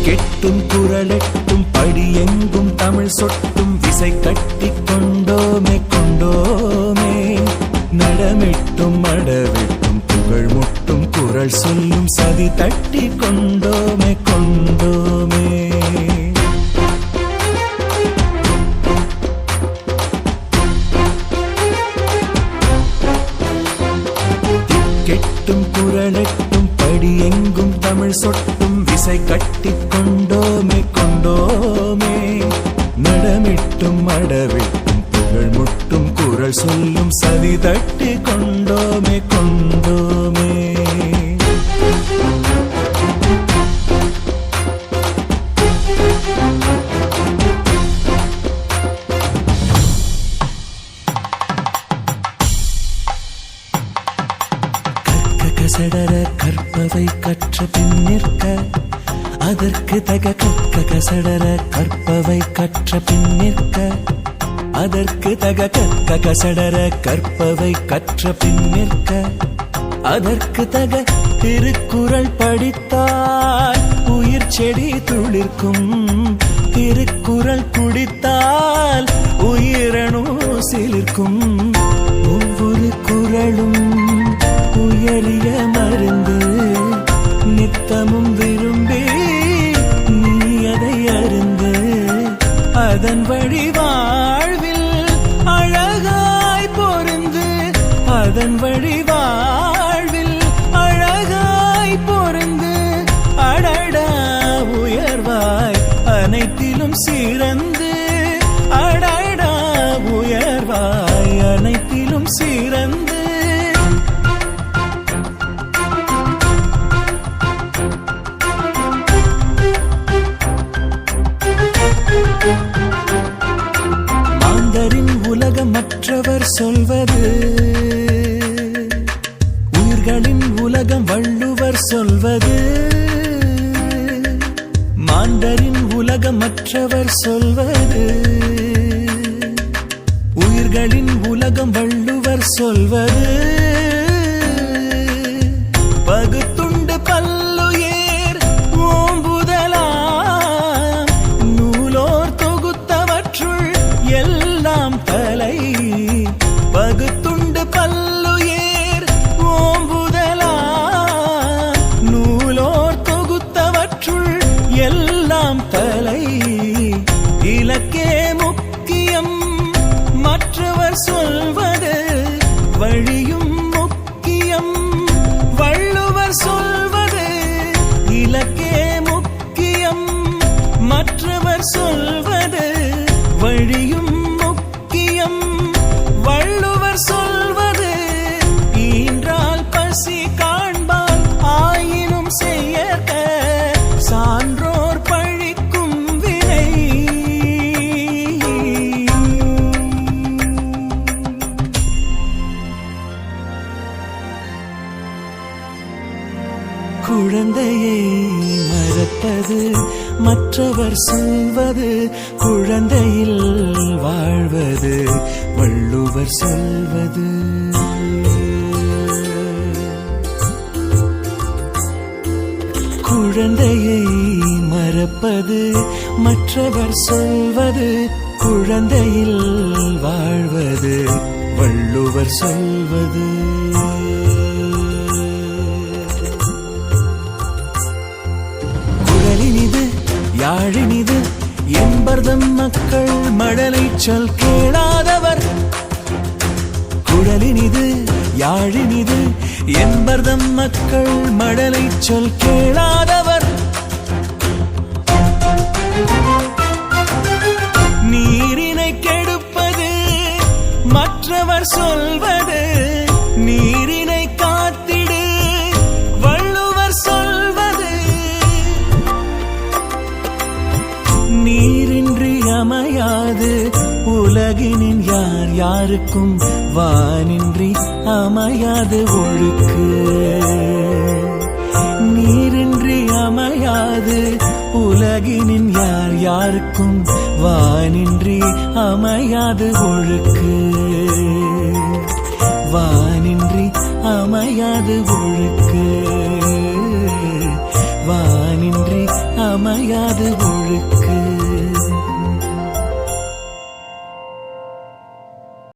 கெட்டும் குரலெட்டும் படியெங்கும் தமிழ் சொட்டும் விசை கட்டி கொண்டோமே கொண்டோமே நடமெட்டும் அடவெட்டும் புகழ் முட்டும் குரல் சொல்லும் சதி தட்டி கொண்டோமே கொண்டோமே கெட்டும் குரலெட்டும் படியெங்கும் தமிழ் சொட்டும் விசை கட்டி கொண்டோமே கொண்டோமே நடமிட்டும் அடவிட்டும் புகழ் முட்டும் குரல் சொல்லும் சதி தட்டி கொண்டோமே கொண்டோமே கசடர கற்பவை கற்ற பின் நிற்க அதற்கு தக கற்க கசடர கற்பவை கற்ற பின் நிற்க அதற்கு தக கற்க கசடர கற்பவை கற்ற பின் நிற்க அதற்கு தக திருக்குறள் படித்தால் உயிர் செடி துளிர்க்கும் திருக்குறள் குடித்தால் உயிரணு சிலிர்க்கும் ஒவ்வொரு குறளும் உயரிய மருந்து நித்தமும் விரும்பி நீ அதை அருந்து அதன் வழி வாழ்வில் அழகாய் பொருந்து அதன் வழி வாழ்வில் அழகாய் பொருந்து அடடா உயர்வாய் அனைத்திலும் சிறந்து அடடா உயர்வாய் அனைத்திலும் சிறந்து மாந்தரின் உலகம் மற்றவர் சொல்வது உயிர்களின் உலகம் வள்ளுவர் சொல்வது மாந்தரின் உலகம் மற்றவர் சொல்வது உயிர்களின் உலகம் வள்ளுவர் சொல்வது பகுத்துண்டு பல்லுயிர் ஓம்புதலாம் நூலோர் தொகுத்தவற்றுள் எல்லாம் தலை பகுத்துண்டு பல்லுயிர் ஓம்புதலாம் நூலோர் தொகுத்தவற்றுள் எல்லாம் தலை இலக்கே முக்கியம் மற்றவர் சொல்வது வழியும் முக்கியம் வள்ளுவர் சொல்வது இலக்கே முக்கியம் மற்றவர் சொல்வது வழியும் முக்கியம் வள்ளுவர் சொல்வது ஈன்றால் பசி காண்பான் ஆயினும் செய்யற்க சான்றோர் பழிக்கும் வினை குழந்தையை மறப்பது மற்றவர் சொல்வது குழந்தையில் வாழ்வது வள்ளுவர் சொல்வது குழந்தையை மறப்பது மற்றவர் சொல்வது குழந்தையில் வாழ்வது வள்ளுவர் சொல்வது குரலினிது யாழினிது என்பர்தம் மக்கள் மடலை சொல் கேளாதவர் குரலினிது யாழினிது என்பர்தம் மக்கள் மடலை சொல் கேளாதவர் நீரினை கெடுப்பது மற்றவர் சொல்வது நீரினை காத்திடு வள்ளுவர் சொல்வது நீரின்றி அமையாது உலகினின் யார் யாருக்கும் வானின்றி அமையாது ஒழுக்கு நீரின்றி அமையாது உலகினின் யார் யாருக்கும் வானின்றி அமையாது ஒழுக்கு வானின்றி அமையாது ஒழுக்கு வானின்றி அமையாது ஒழுக்கு.